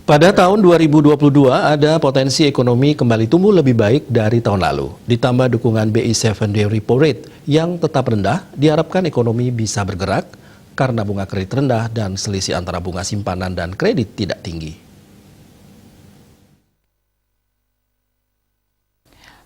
Pada tahun 2022 ada potensi ekonomi kembali tumbuh lebih baik dari tahun lalu. Ditambah dukungan BI 7-day repo rate yang tetap rendah, diharapkan ekonomi bisa bergerak karena bunga kredit rendah dan selisih antara bunga simpanan dan kredit tidak tinggi.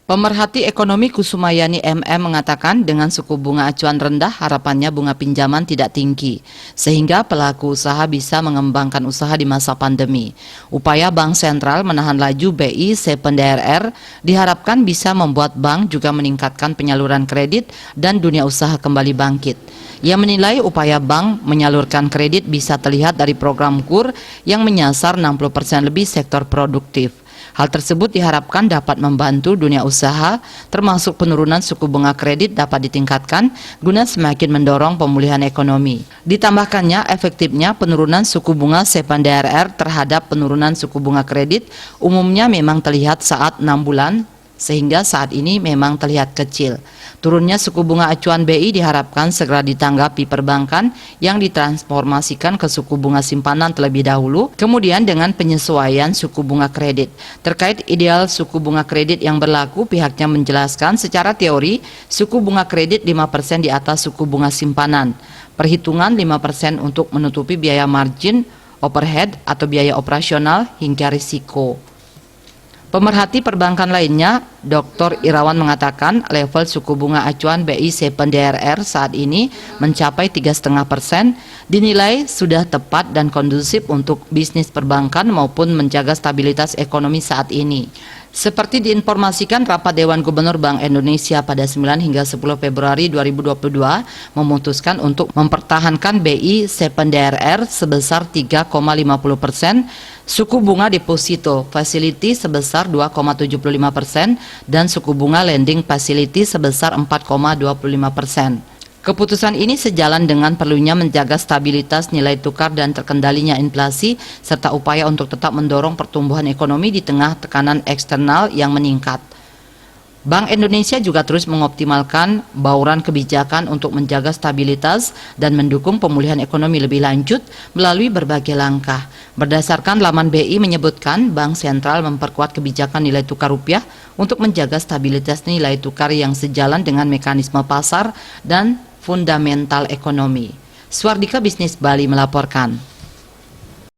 Pemerhati ekonomi Kusumayani MM mengatakan dengan suku bunga acuan rendah harapannya bunga pinjaman tidak tinggi sehingga pelaku usaha bisa mengembangkan usaha di masa pandemi. Upaya Bank Sentral menahan laju BI 7-day RR diharapkan bisa membuat bank juga meningkatkan penyaluran kredit dan dunia usaha kembali bangkit. Ia menilai upaya bank menyalurkan kredit bisa terlihat dari program KUR yang menyasar 60% lebih sektor produktif. Hal tersebut diharapkan dapat membantu dunia usaha, termasuk penurunan suku bunga kredit dapat ditingkatkan guna semakin mendorong pemulihan ekonomi. Ditambahkannya, efektifnya penurunan suku bunga 7-day RR terhadap penurunan suku bunga kredit umumnya memang terlihat saat 6 bulan, sehingga saat ini memang terlihat kecil. Turunnya suku bunga acuan BI diharapkan segera ditanggapi perbankan yang ditransformasikan ke suku bunga simpanan terlebih dahulu, kemudian dengan penyesuaian suku bunga kredit. Terkait ideal suku bunga kredit yang berlaku, pihaknya menjelaskan secara teori suku bunga kredit 5% di atas suku bunga simpanan. Perhitungan 5% untuk menutupi biaya margin, overhead atau biaya operasional hingga risiko. Pemerhati perbankan lainnya, Dr. Irawan mengatakan level suku bunga acuan BI 7-day RR saat ini mencapai 3,5%, dinilai sudah tepat dan kondusif untuk bisnis perbankan maupun menjaga stabilitas ekonomi saat ini. Seperti diinformasikan, rapat Dewan Gubernur Bank Indonesia pada 9 hingga 10 Februari 2022 memutuskan untuk mempertahankan BI 7-day RR sebesar 3,50%, suku bunga deposito facility sebesar 2,75% dan suku bunga lending facility sebesar 4,25%. Keputusan ini sejalan dengan perlunya menjaga stabilitas nilai tukar dan terkendalinya inflasi, serta upaya untuk tetap mendorong pertumbuhan ekonomi di tengah tekanan eksternal yang meningkat. Bank Indonesia juga terus mengoptimalkan bauran kebijakan untuk menjaga stabilitas dan mendukung pemulihan ekonomi lebih lanjut melalui berbagai langkah. Berdasarkan laman BI menyebutkan, Bank Sentral memperkuat kebijakan nilai tukar rupiah untuk menjaga stabilitas nilai tukar yang sejalan dengan mekanisme pasar dan fundamental ekonomi. Swardika Bisnis Bali melaporkan.